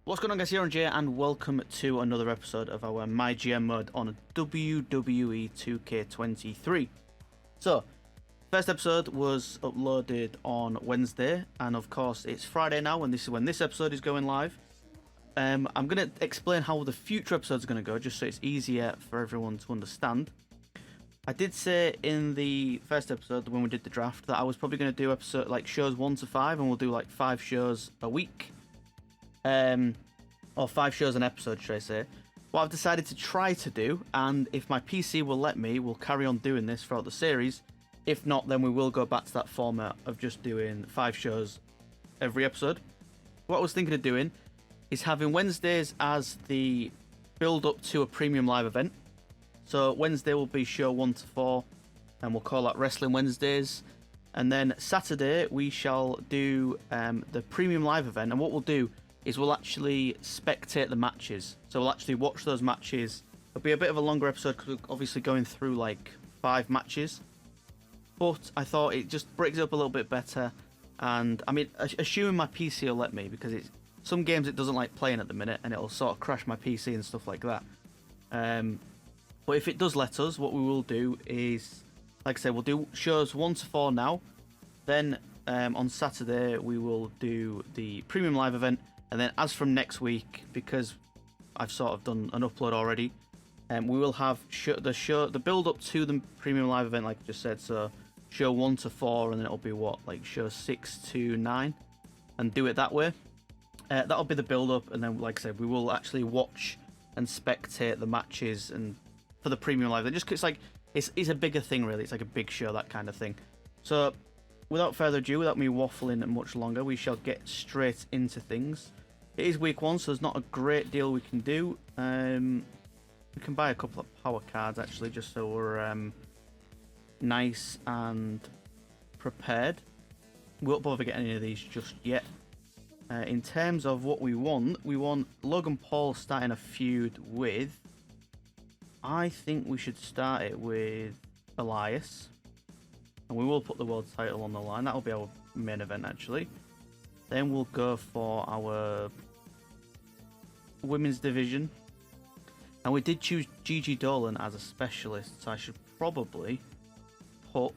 What's going on, guys? EirronJ, and welcome to another episode of our MyGM mode on WWE 2K23. So, first episode was uploaded on Wednesday, and of course it's Friday now, and this is when this episode is going live. I'm going to explain how the future episodes are going to go, just so it's easier for everyone to understand. I did say in the first episode, when we did the draft, that I was probably going to do shows 1 to 5, and we'll do like 5 shows a week. Or 5 shows an episode, should I say. What I've decided to try to do, and if my PC will let me, we'll carry on doing this throughout the series. If not, then we will go back to that format of just doing 5 shows every episode. What I was thinking of doing is having Wednesdays as the build-up to a premium live event. So Wednesday will be show 1 to 4, and we'll call that Wrestling Wednesdays. And then Saturday, we shall do the premium live event, and what we'll do is we'll actually spectate the matches. So we'll actually watch those matches. It'll be a bit of a longer episode because we're obviously going through like 5 matches. But I thought it just breaks it up a little bit better. And I mean, assuming my PC will let me, because it's some games it doesn't like playing at the minute, and it'll sort of crash my PC and stuff like that. But if it does let us, what we will do is, like I said, we'll do shows 1 to 4 now. Then on Saturday we will do the premium live event. And then as from next week, because I've sort of done an upload already, we will have the build up to the premium live event, like I just said. So show 1 to 4, and then it'll be like show 6 to 9, and do it that way. That'll be the build up, and then like I said, we will actually watch and spectate the matches and for the premium live event. Just 'cause it's a bigger thing, really. It's like a big show, that kind of thing. So without further ado, without me waffling much longer, we shall get straight into things. It is week 1, so there's not a great deal we can do. We can buy a couple of power cards, actually, just so we're nice and prepared. We won't bother getting any of these just yet. In terms of what we want Logan Paul starting a feud with... I think we should start it with Elias. And we will put the world title on the line. That'll be our main event, actually. Then we'll go for our women's division. And we did choose Gigi Dolan as a specialist, so I should probably put...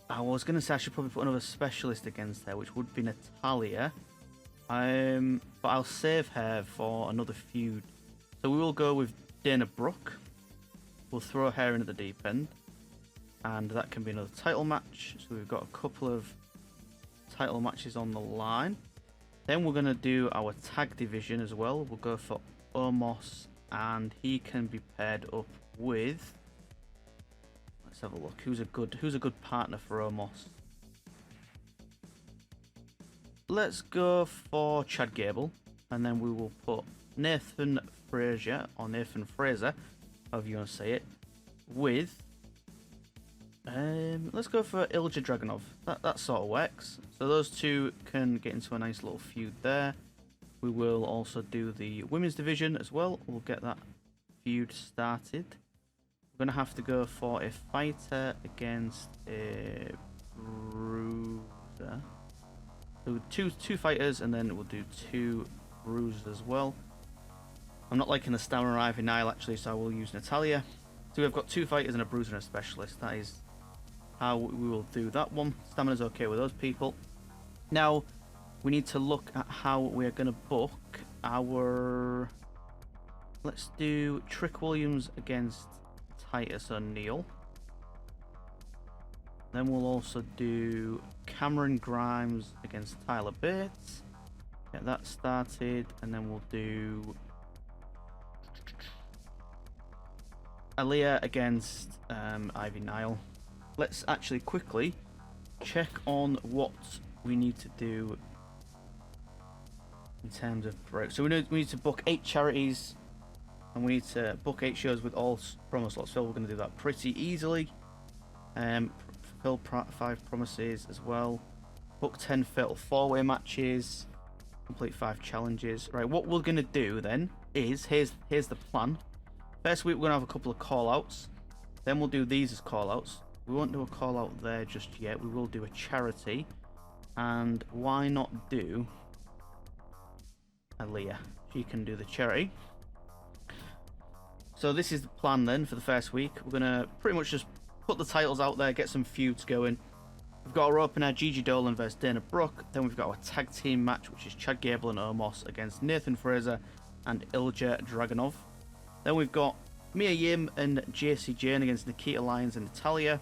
I was going to say I should probably put another specialist against her, which would be Natalia. But I'll save her for another feud. So we will go with Dana Brooke. We'll throw her in at the deep end. And that can be another title match. So we've got a couple of title matches on the line. Then we're going to do our tag division as well. We'll go for Omos, and he can be paired up with... Let's have a look. Who's a good partner for Omos? Let's go for Chad Gable, and then we will put Nathan Frazier, or Nathan Fraser, however you want to say it, with... let's go for Ilja Dragunov. That sort of works. So those two can get into a nice little feud there. We will also do the women's division as well. We'll get that feud started. We're going to have to go for a fighter against a bruiser. So two fighters, and then we'll do 2 bruisers as well. I'm not liking the stamina or Ivy Nile, actually, so I will use Natalia. So we've got 2 fighters and a bruiser and a specialist. That is how we will do that one. Stamina's okay with those people. Now, we need to look at how we're going to book our... Let's do Trick Williams against Titus O'Neil. Then we'll also do Cameron Grimes against Tyler Bates. Get that started, and then we'll do Aaliyah against Ivy Nile. Let's actually quickly check on what we need to do in terms of break. So we need to book 8 charities, and we need to book 8 shows with all promo slots. So we're going to do that pretty easily. Fulfill 5 promises as well. Book 10 fatal 4-way matches. Complete 5 challenges. Right, what we're going to do then is, here's the plan. First week we're going to have a couple of call-outs. Then we'll do these as call-outs. We won't do a call out there just yet. We will do a charity. And why not do Aaliyah. She can do the charity. So this is the plan then for the first week. We're going to pretty much just put the titles out there, get some feuds going. We've got our opener, Gigi Dolan versus Dana Brooke. Then we've got our tag team match, which is Chad Gable and Omos against Nathan Frazer and Ilja Dragunov. Then we've got Mia Yim and JC Jane against Nikita Lyons and Natalia.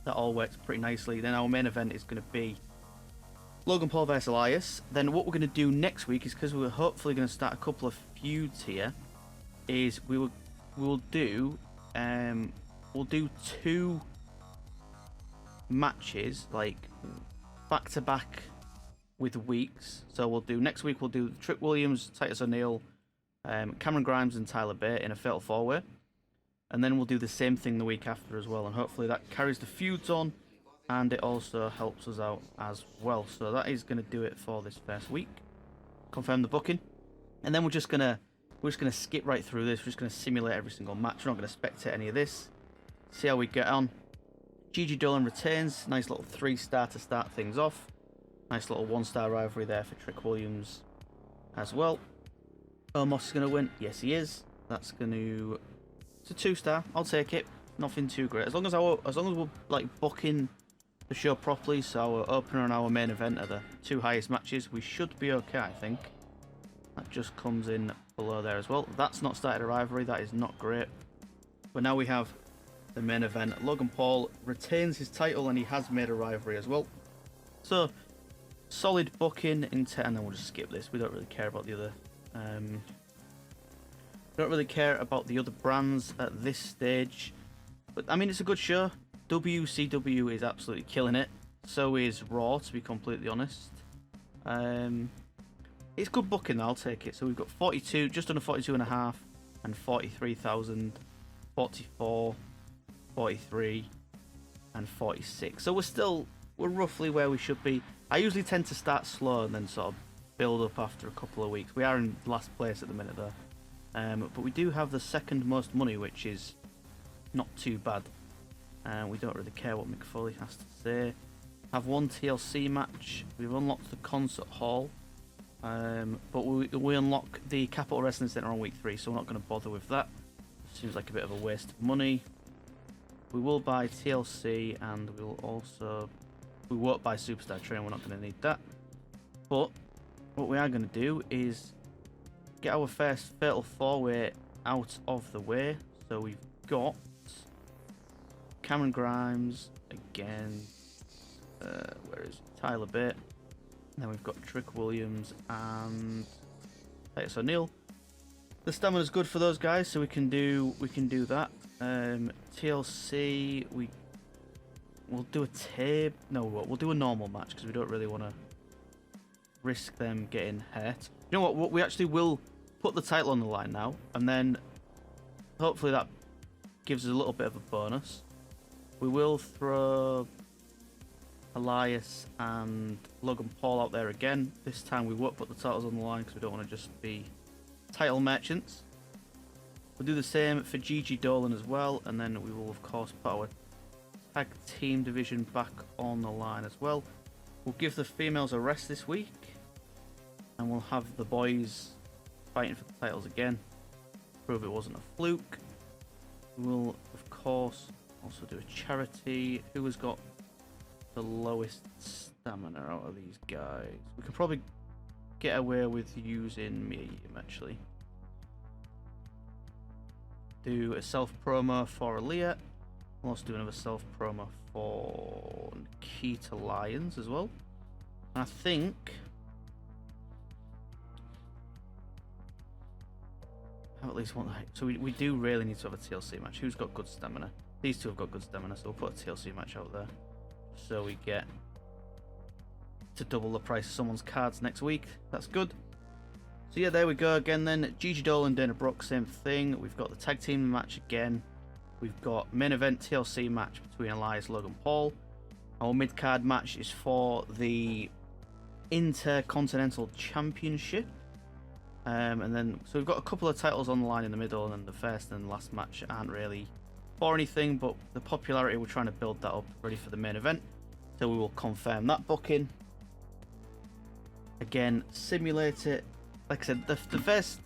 That all works pretty nicely. Then our main event is going to be Logan Paul versus Elias. Then what we're going to do next week is, because we're hopefully going to start a couple of feuds here, is we'll do 2 matches like back to back with weeks. So we'll do next week. We'll do Trick Williams, Titus O'Neil, Cameron Grimes, and Tyler Bate in a Fatal 4-Way, and then we'll do the same thing the week after as well. And hopefully that carries the feuds on, and it also helps us out as well. So that is going to do it for this first week. Confirm the booking, and then we're just gonna skip right through this. We're just gonna simulate every single match. We're not gonna spectate any of this. See how we get on. Gigi Dolan retains. Nice little 3-star to start things off. Nice little 1-star rivalry there for Trick Williams as well. Omos is going to win. Yes, he is. It's a 2-star. I'll take it. Nothing too great. As long as we're like booking the show properly, so our opener and our main event are the 2 highest matches, we should be okay, I think. That just comes in below there as well. That's not started a rivalry. That is not great. But now we have the main event. Logan Paul retains his title, and he has made a rivalry as well. So solid booking into, and then we'll just skip this. We don't really care about the other. Brands at this stage. But I mean, it's a good show. WCW is absolutely killing it. So is Raw, to be completely honest. It's good booking. I'll take it. So we've got 42, just under 42.5, and 43,000, 44. 43 and 46. So we're roughly where we should be. I usually tend to start slow and then sort of build up after a couple of weeks. We are in last place at the minute though. But we do have the second most money, which is not too bad. We don't really care what Mick Foley has to say. Have 1 TLC match. We've unlocked the concert hall. But we unlock the Capital Wrestling Center on week 3, so we're not going to bother with that. Seems like a bit of a waste of money. We will buy TLC, and we won't buy Superstar Train. We're not going to need that. But what we are going to do is get our first Fatal 4-Way out of the way. So we've got Cameron Grimes again. Where is it? Tyler Bate. Then we've got Trick Williams and Titus O'Neil. The stamina's good for those guys, so we can do that. TLC, we'll do a tape. No, we'll do a normal match because we don't really want to risk them getting hurt. You know what? We actually will put the title on the line now, and then hopefully that gives us a little bit of a bonus. We will throw Elias and Logan Paul out there again. This time we won't put the titles on the line because we don't want to just be title merchants. We'll do the same for Gigi Dolan as well, and then we will of course put our tag team division back on the line as well. We'll give the females a rest this week, and we'll have the boys fighting for the titles again. Prove it wasn't a fluke. We'll of course also do a charity. Who has got the lowest stamina out of these guys? We could probably get away with using me actually. Do a self promo for Aaliyah. We'll also do another self promo for Nikita Lyons as well. And I think I have at least one. So we do really need to have a TLC match. Who's got good stamina? These two have got good stamina, so we'll put a TLC match out there. So we get to double the price of someone's cards next week. That's good. So yeah, there we go again then. Gigi Dolan, Dana Brooke, same thing. We've got the tag team match again. We've got main event TLC match between Elias, Logan Paul. Our mid card match is for the Intercontinental Championship. And then so we've got a couple of titles on the line in the middle, and then the first and last match aren't really for anything, but the popularity, we're trying to build that up ready for the main event. So we will confirm that booking. Again, simulate it, like I said, the first.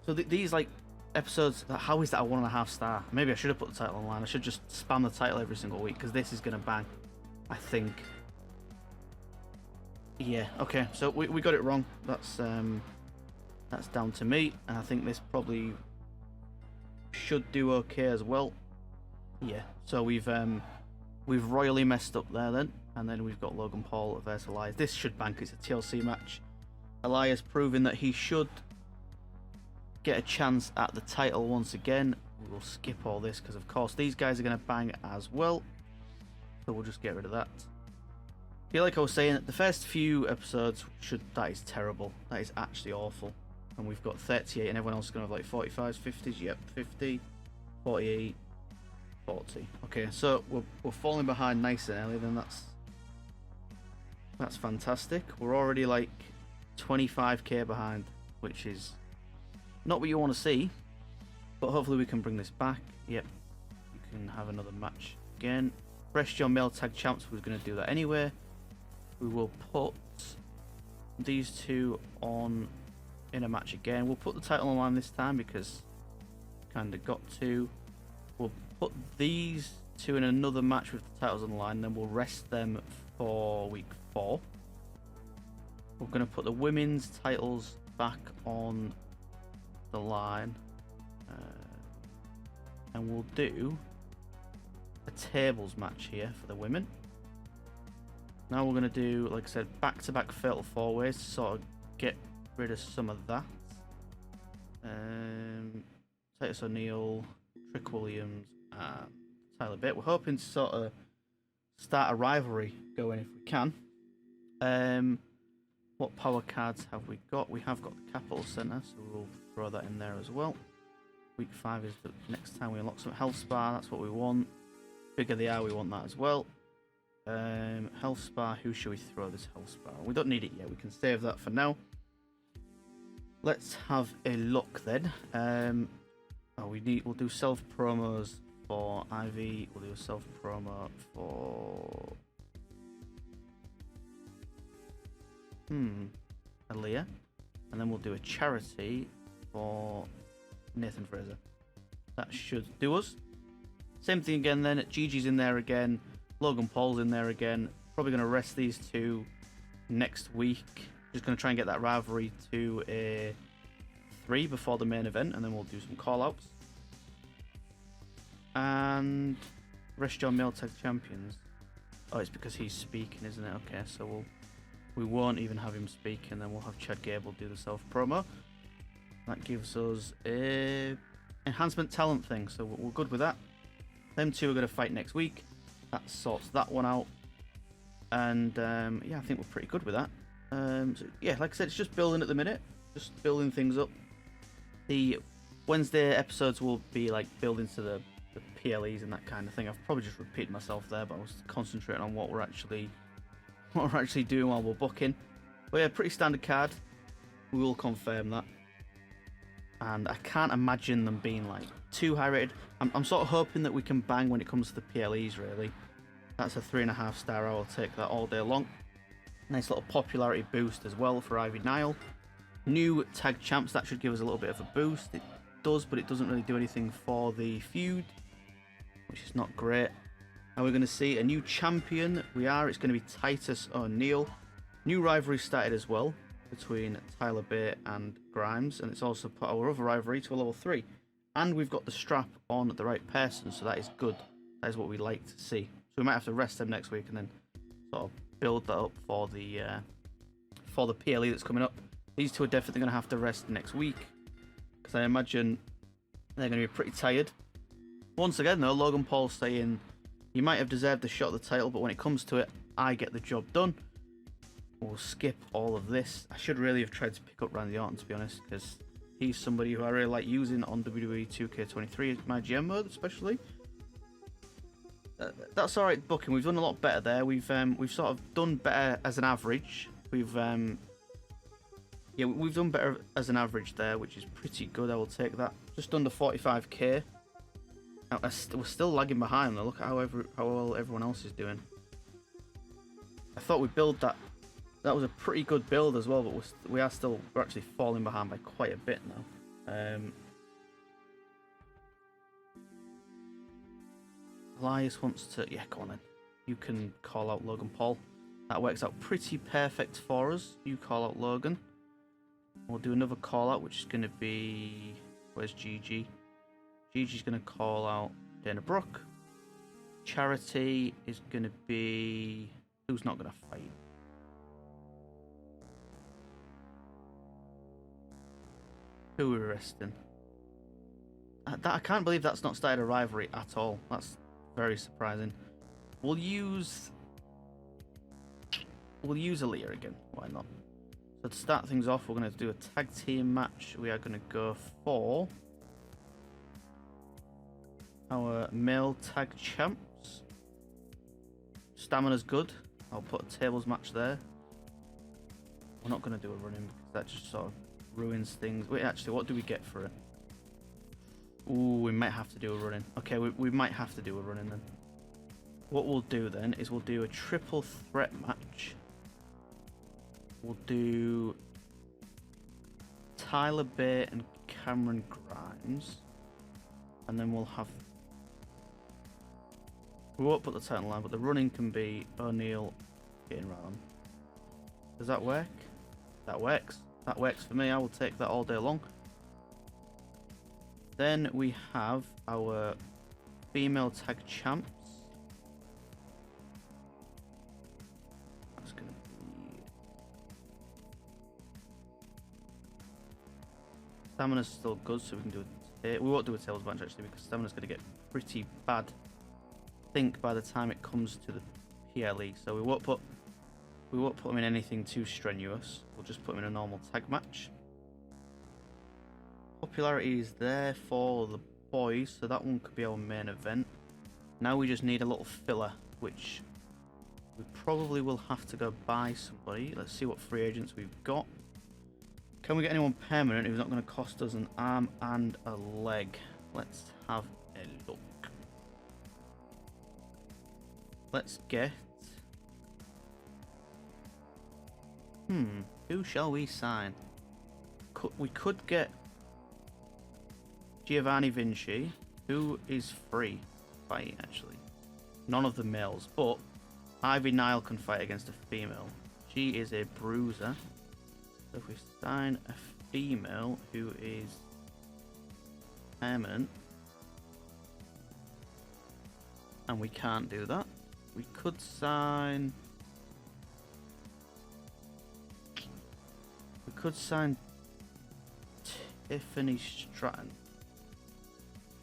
So these like episodes. How is that a 1.5 star? Maybe I should have put the title online. I should just spam the title every single week because this is gonna bang. I think. Yeah. Okay. So we got it wrong. That's down to me, and I think this probably should do okay as well. Yeah. So we've royally messed up there then, and then we've got Logan Paul versus Elias. This should bank. It's a TLC match. Elias proving that he should get a chance at the title once again. We'll skip all this because of course these guys are going to bang as well, so we'll just get rid of that. Yeah, like I was saying, the first few episodes that is terrible. That is actually awful. And we've got 38 and everyone else is going to have like 45s, 50s. Yep, 50, 48, 40. Okay, so we're falling behind nice and early, then that's fantastic. We're already like 25k behind, which is not what you want to see, but hopefully we can bring this back. Yep, you can have another match again. Fresh John Male Tag Champs, we're going to do that anyway. We will put these two on in a match again. We'll put the title on this time because kind of got to. We'll put these two in another match with the titles on the line, then we'll rest them for week 4. We're going to put the women's titles back on the line, and we'll do a tables match here for the women. Now we're going to do, like I said, back-to-back fatal 4-ways to sort of get rid of some of that. Titus O'Neil, Trick Williams, and Tyler Bate. We're hoping to sort of start a rivalry going if we can. What power cards have we got? We have got the Capital Center, so we'll throw that in there as well. Week 5 is the next time we unlock some Health Spa. That's what we want. Bigger they are, we want that as well. Health Spa. Who should we throw this Health Spa? We don't need it yet. We can save that for now. Let's have a look then. We'll do self promos for Ivy. We'll do a self promo for Aaliyah, and then we'll do a charity for Nathan Fraser. That should do us. Same thing again then. Gigi's in there again. Logan Paul's in there again. Probably going to rest these two next week. Just going to try and get that rivalry to a 3 before the main event, and then we'll do some call-outs. And rest your male tag champions. Oh, it's because he's speaking, isn't it? Okay, so we won't even have him speak, and then we'll have Chad Gable do the self promo. That gives us a enhancement talent thing, so we're good with that. Them two are going to fight next week. That sorts that one out, and yeah, I think we're pretty good with that. So yeah, like I said, it's just building at the minute, just building things up. The Wednesday episodes will be like building to the PLEs and that kind of thing. I've probably just repeated myself there, but I was concentrating on what we're actually doing while we're booking. But yeah, pretty standard card. We will confirm that, and I can't imagine them being like too high rated. I'm sort of hoping that we can bang when it comes to the PLEs, really. That's a 3.5 star. I will take that all day long. Nice little popularity boost as well for Ivy Nile. New tag champs, that should give us a little bit of a boost. It does, but it doesn't really do anything for the feud, which is not great. And we're going to see a new champion. It's going to be Titus O'Neil. New rivalry started as well between Tyler Bate and Grimes, and it's also put our other rivalry to a level 3. And we've got the strap on the right person, so that is good. That is what we like to see. So we might have to rest them next week and then sort of build that up for the PLE that's coming up. These two are definitely going to have to rest next week, because I imagine they're going to be pretty tired. Once again, though, Logan Paul saying he might have deserved the shot at the title, but when it comes to it, I get the job done. We'll skip all of this. I should really have tried to pick up Randy Orton, to be honest, because he's somebody who I really like using on WWE 2K23 MyGM mode, especially. That's alright booking. We've done a lot better there. We've sort of done better as an average. We've done better as an average there, which is pretty good. I will take that. Just under 45k. Now, we're still lagging behind though. Look at how well everyone else is doing. I thought we'd build that that was a pretty good build as well, but we're actually falling behind by quite a bit now. Elias wants to... Yeah, go on then. You can call out Logan Paul. That works out pretty perfect for us. You call out Logan. We'll do another call out, which is going to be... Where's Gigi? Gigi's going to call out Dana Brooke. Charity is going to be... Who's not going to fight? Who are we arresting? I can't believe that's not started a rivalry at all. That's very surprising. We'll use Aaliyah again. Why not? So to start things off, we're going to do a tag team match. We are going to go for our male tag champs. Stamina's good. I'll put a tables match there. We're not going to do a run-in because that just sort of ruins things. Wait, actually, what do we get for it? Ooh, we might have to do a run-in. Okay, we might have to do a run-in then. What we'll do then is we'll do a triple threat match. We'll do Tyler Bate and Cameron Grimes. And then we'll have... We won't put the title line, but the running can be O'Neal getting round. Does that work? That works. That works for me. I will take that all day long. Then we have our female tag champs. That's going to be... Stamina's still good, so we can do it. We won't do a tables match actually because Stamina's going to get pretty bad, I think, by the time it comes to the PLE. So we won't put him in anything too strenuous. We'll just put him in a normal tag match. Popularity is there for the boys, so that one could be our main event. Now we just need a little filler, which we probably will have to go buy somebody. Let's see what free agents we've got. Can we get anyone permanent who's not going to cost us an arm and a leg? Let's have a look. Let's get... Who shall we sign? We could get Giovanni Vinci, who is free fighting actually. None of the males, but Ivy Nile can fight against a female. She is a bruiser. So if we sign a female who is permanent, and we can't do that, we could sign... We could sign Tiffany Stratton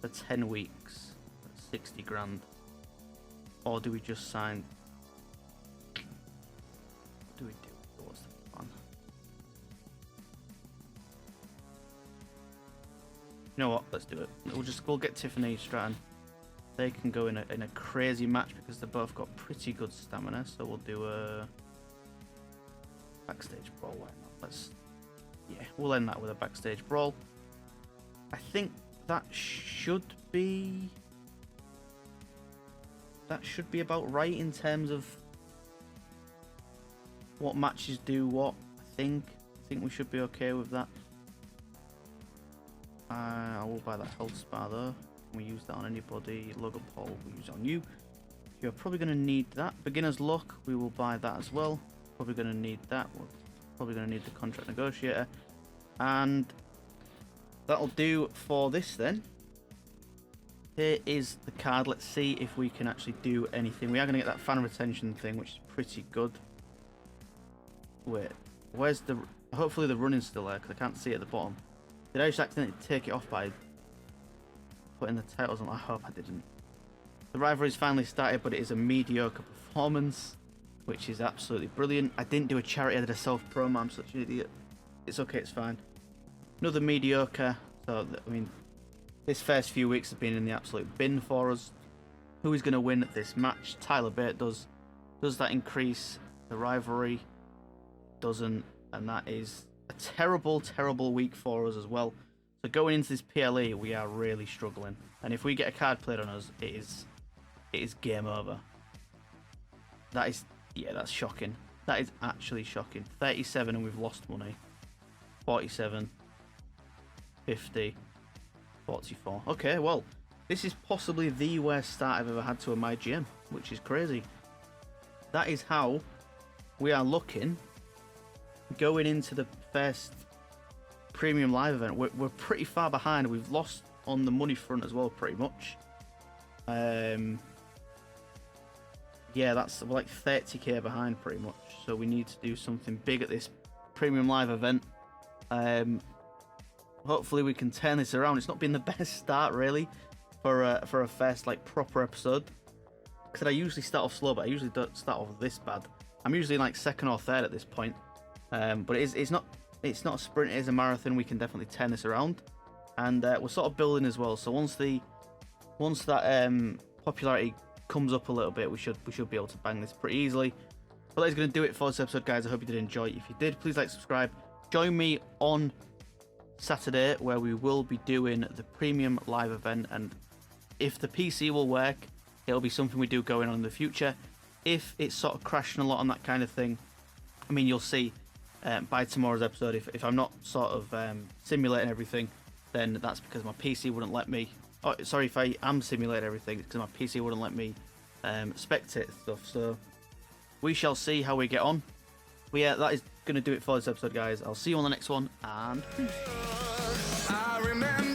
for 10 weeks at 60 grand. Or do we just sign... What do we do? What's the plan? You know what? Let's do it. We'll get Tiffany Stratton. They can go in a crazy match because they've both got pretty good stamina. So we'll do a backstage brawl. Why not? We'll end that with a backstage brawl. I think that should be about right in terms of what matches do what. I think we should be okay with that. I will buy that health spa though. Can we use that on anybody? Logan Paul, we'll use it on you. You're probably going to need that. Beginner's luck, we will buy that as well. Probably going to need that. We're probably going to need the contract negotiator. And that'll do for this then. Here is the card. Let's see if we can actually do anything. We are going to get that fan retention thing, which is pretty good. Wait, where's the... Hopefully the running's still there, because I can't see it at the bottom. Did I just accidentally take it off by putting the titles on? I hope I didn't. The rivalry's finally started, but it is a mediocre performance, which is absolutely brilliant. I didn't do a charity, I did a self-promo. I'm such an idiot. It's okay, it's fine. Another mediocre. So, I mean, this first few weeks have been in the absolute bin for us. Who is going to win this match? Tyler Bate does. Does that increase the rivalry? Doesn't. And that is a terrible, terrible week for us as well. So going into this PLE, we are really struggling. And if we get a card played on us, it is game over. That is, yeah, that's shocking. That is actually shocking. 37 and we've lost money. 47. 50. 44. Okay, well, this is possibly the worst start I've ever had to a MyGM, which is crazy. That is how we are looking going into the first premium live event. We're pretty far behind. We've lost on the money front as well, pretty much. Yeah, we're like 30k behind pretty much. So we need to do something big at this premium live event. Hopefully we can turn this around. It's not been the best start really for a first like proper episode. Because I usually start off slow, but I usually don't start off this bad. I'm usually like second or third at this point. But it's not a sprint, it is a marathon. We can definitely turn this around. And we're sort of building as well. So once that popularity comes up a little bit, we should be able to bang this pretty easily. But that is going to do it for this episode, guys. I hope you did enjoy. If you did, please like, subscribe. Join me on Saturday where we will be doing the premium live event, and if the PC will work, it'll be something we do going on in the future. If it's sort of crashing a lot on that kind of thing, I mean, you'll see by tomorrow's episode. If I'm not sort of simulating everything, then that's because my PC wouldn't let me. Oh, sorry, if I am simulating everything, it's because my PC wouldn't let me spectate stuff. So we shall see how we get on. But yeah, that is going to do it for this episode, guys. I'll see you on the next one, and peace. I remember